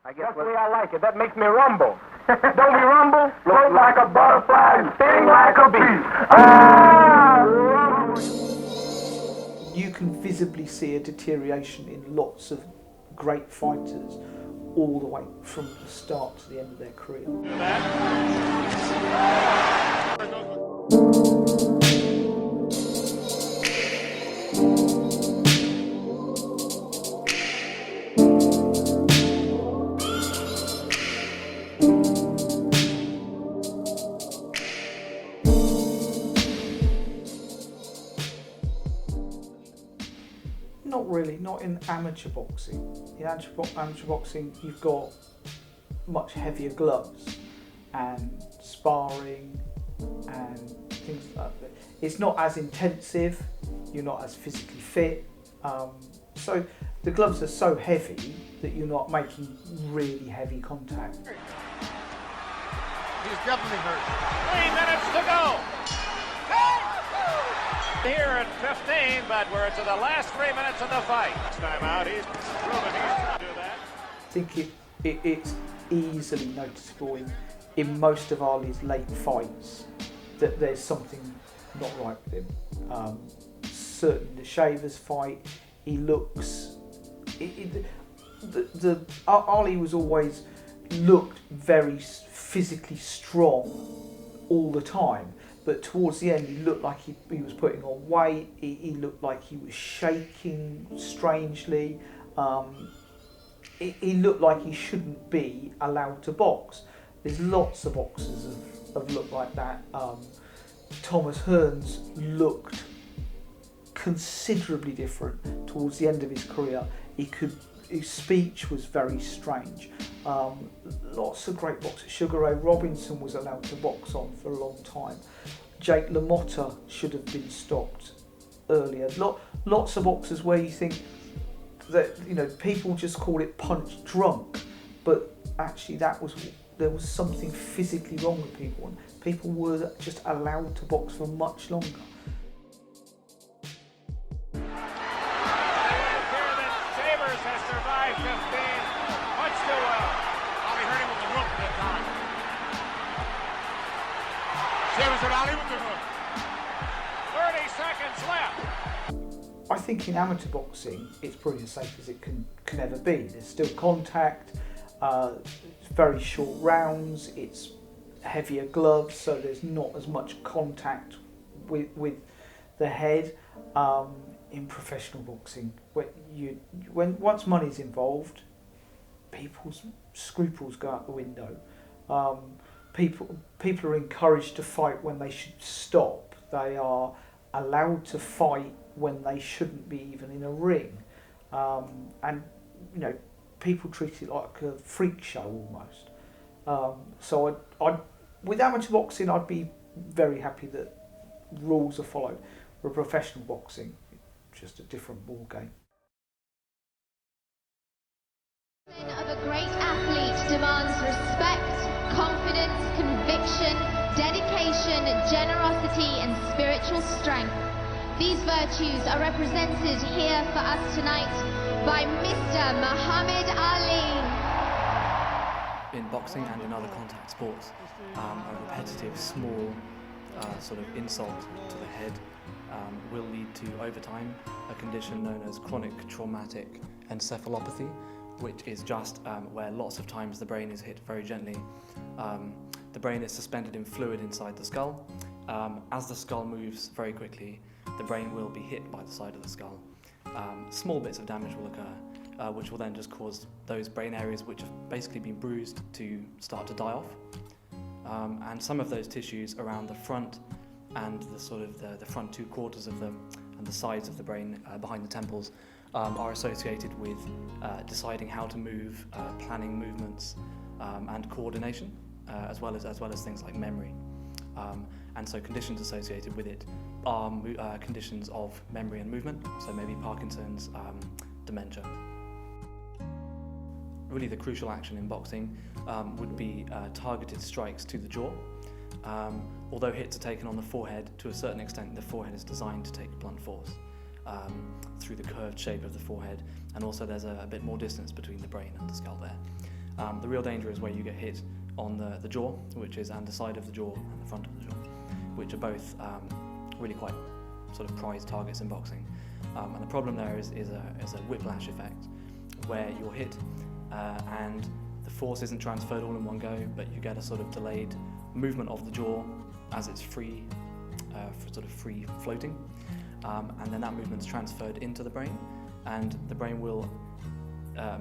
I guess that's the way I like it. That makes me rumble. Don't we rumble? Float like a butterfly and sting like a bee. You can visibly see a deterioration in lots of great fighters all the way from the start to the end of their career. Not really, not in amateur boxing. In amateur boxing, you've got much heavier gloves and sparring and things like that. It's not as intensive, you're not as physically fit. So the gloves are so heavy that you're not making really heavy contact. He's definitely hurt. 3 minutes to go. Here at 15, but we're to the last 3 minutes of the fight. Time out, he's proven he's trying to do that. I think it's easily noticeable in most of Ali's late fights that there's something not right with him. Certainly the Shavers fight, he looks... Ali was always looked very physically strong all the time. But towards the end, he looked like he was putting on weight. He looked like he was shaking strangely. He looked like he shouldn't be allowed to box. There's lots of boxers have looked like that. Thomas Hearns looked considerably different towards the end of his career. His speech was very strange. Lots of great boxers. Sugar Ray Robinson was allowed to box on for a long time. Jake LaMotta should have been stopped earlier. Lots of boxers where you think that, you know, people just call it punch drunk, but actually there was something physically wrong with people, and people were just allowed to box for much longer. I think in amateur boxing, it's probably as safe as it can ever be. There's still contact, it's very short rounds, it's heavier gloves, so there's not as much contact with the head. In professional boxing, once money's involved, people's scruples go out the window. People are encouraged to fight when they should stop. They are allowed to fight when they shouldn't be even in a ring, and you know, people treat it like a freak show almost. So with amateur boxing, I'd be very happy that rules are followed. For professional boxing, it's just a different ball game. Of a great athlete demands respect, confidence, conviction, dedication, generosity, and spiritual strength. These virtues are represented here for us tonight by Mr. Muhammad Ali. In boxing and in other contact sports, a repetitive, small sort of insult to the head will lead to, over time, a condition known as chronic traumatic encephalopathy, which is just where lots of times the brain is hit very gently. The brain is suspended in fluid inside the skull. As the skull moves very quickly, the brain will be hit by the side of the skull. Small bits of damage will occur, which will then just cause those brain areas which have basically been bruised to start to die off. And some of those tissues around the front and the front 2 quarters of them and the sides of the brain behind the temples are associated with deciding how to move, planning movements, and coordination, as well as things like memory. And so conditions associated with it are conditions of memory and movement, so maybe Parkinson's, dementia. Really the crucial action in boxing would be targeted strikes to the jaw. Although hits are taken on the forehead, to a certain extent the forehead is designed to take blunt force through the curved shape of the forehead, and also there's a bit more distance between the brain and the skull there. The real danger is where you get hit on the jaw, which is and the side of the jaw and the front of the jaw, which are both really quite sort of prized targets in boxing. And the problem there is a whiplash effect, where you're hit and the force isn't transferred all in one go, but you get a sort of delayed movement of the jaw as it's free floating, and then that movement's transferred into the brain, and the brain will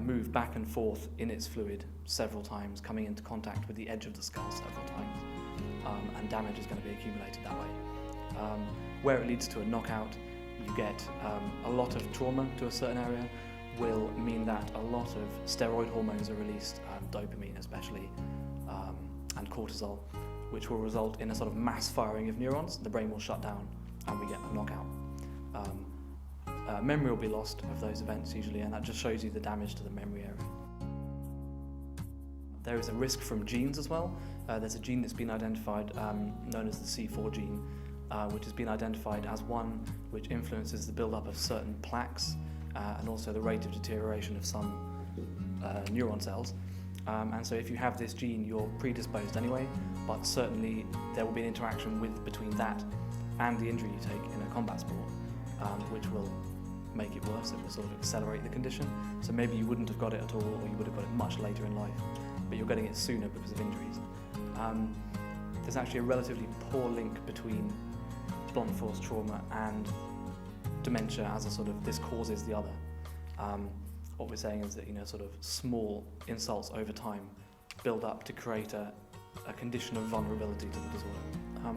move back and forth in its fluid several times, coming into contact with the edge of the skull several times, and damage is going to be accumulated that way. Where it leads to a knockout, you get a lot of trauma to a certain area will mean that a lot of steroid hormones are released, dopamine especially, and cortisol, which will result in a sort of mass firing of neurons. The brain will shut down and we get a knockout. Memory will be lost of those events usually, and that just shows you the damage to the memory area. There is a risk from genes as well. There's a gene that's been identified known as the C4 gene, which has been identified as one which influences the build-up of certain plaques and also the rate of deterioration of some neuron cells. And so if you have this gene, you're predisposed anyway, but certainly there will be an interaction between that and the injury you take in a combat sport, which will make it worse. It will sort of accelerate the condition. So maybe you wouldn't have got it at all, or you would have got it much later in life, but you're getting it sooner because of injuries. There's actually a relatively poor link between blunt force trauma and dementia as a sort of this causes the other. What we're saying is that sort of small insults over time build up to create a condition of vulnerability to the disorder.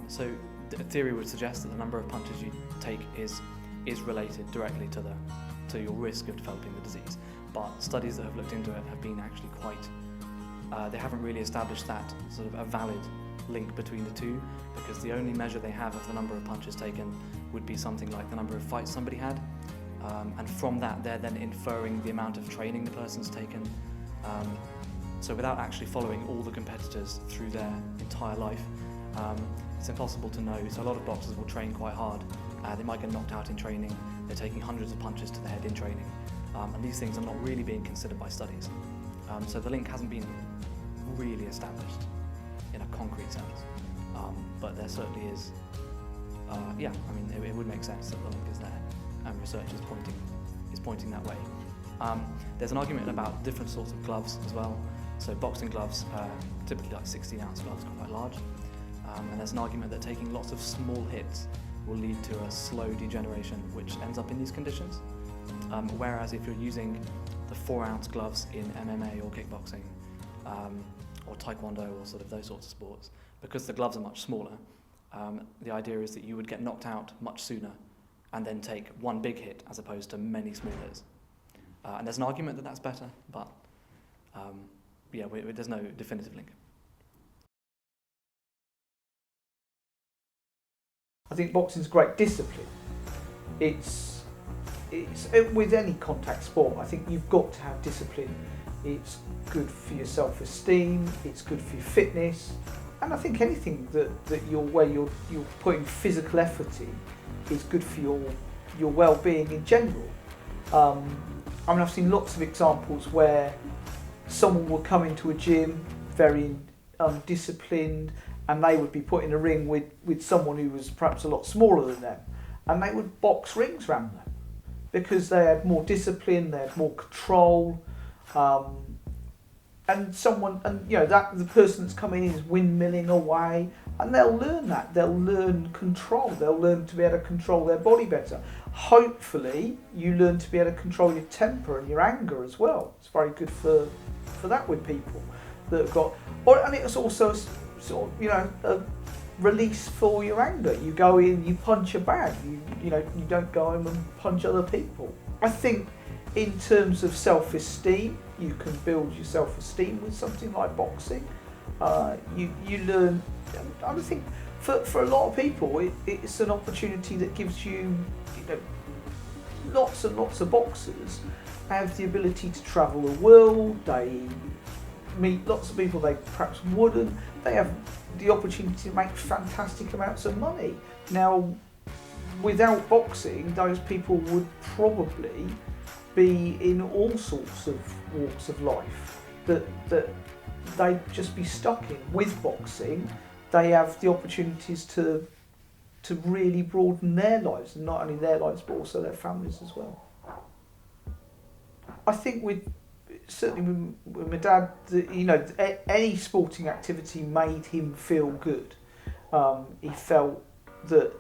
So a theory would suggest that the number of punches you take is related directly to your risk of developing the disease. But studies that have looked into it have been actually they haven't really established that sort of a valid link between the two, because the only measure they have of the number of punches taken would be something like the number of fights somebody had, and from that they're then inferring the amount of training the person's taken. So without actually following all the competitors through their entire life, it's impossible to know. So a lot of boxers will train quite hard. They might get knocked out in training. They're taking hundreds of punches to the head in training, and these things are not really being considered by studies. So the link hasn't been really established in a concrete sense, but there certainly is. It would make sense that the link is there, and research is pointing that way. There's an argument about different sorts of gloves as well. So boxing gloves, typically like 16-ounce gloves, quite large, and there's an argument that taking lots of small hits will lead to a slow degeneration, which ends up in these conditions. Whereas if you're using the 4-ounce gloves in MMA or kickboxing, or taekwondo or sort of those sorts of sports, because the gloves are much smaller, the idea is that you would get knocked out much sooner and then take one big hit as opposed to many small hits. And there's an argument that that's better, but there's no definitive link. I think boxing's great discipline. It's with any contact sport, I think you've got to have discipline. It's good for your self-esteem, it's good for your fitness, and I think anything that you're putting physical effort in is good for your well-being in general. I've seen lots of examples where someone will come into a gym very undisciplined, and they would be put in a ring with someone who was perhaps a lot smaller than them, and they would box rings around them because they had more discipline, they had more control, and the person that's coming in is windmilling away, and they'll learn that. They'll learn control. They'll learn to be able to control their body better. Hopefully, you learn to be able to control your temper and your anger as well. It's very good for that with people that have got. And it's also sort of, a release for your anger. You go in, you punch a bag. You don't go home and punch other people. I think in terms of self-esteem, you can build your self-esteem with something like boxing. You learn. I think for a lot of people, it's an opportunity that gives you, lots and lots of boxers have the ability to travel the world. They meet lots of people they perhaps wouldn't. They have the opportunity to make fantastic amounts of money. Now, without boxing, those people would probably be in all sorts of walks of life, that they'd just be stuck in. With boxing, they have the opportunities to really broaden their lives, and not only their lives but also their families as well. I think certainly with my dad, any sporting activity made him feel good. He felt that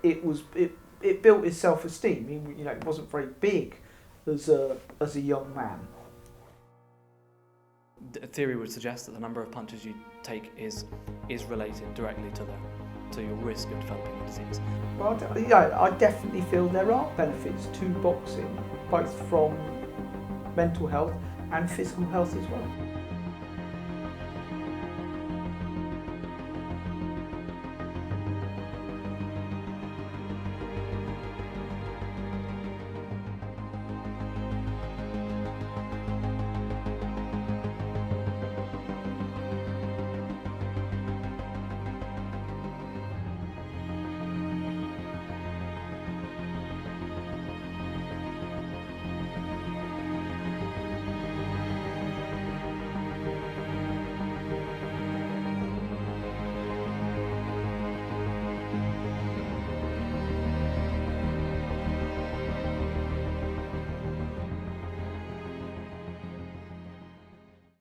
it built his self-esteem. He wasn't very big as a young man. A theory would suggest that the number of punches you take is related directly to your risk of developing the disease. Well, I definitely feel there are benefits to boxing, both from mental health and physical health as well.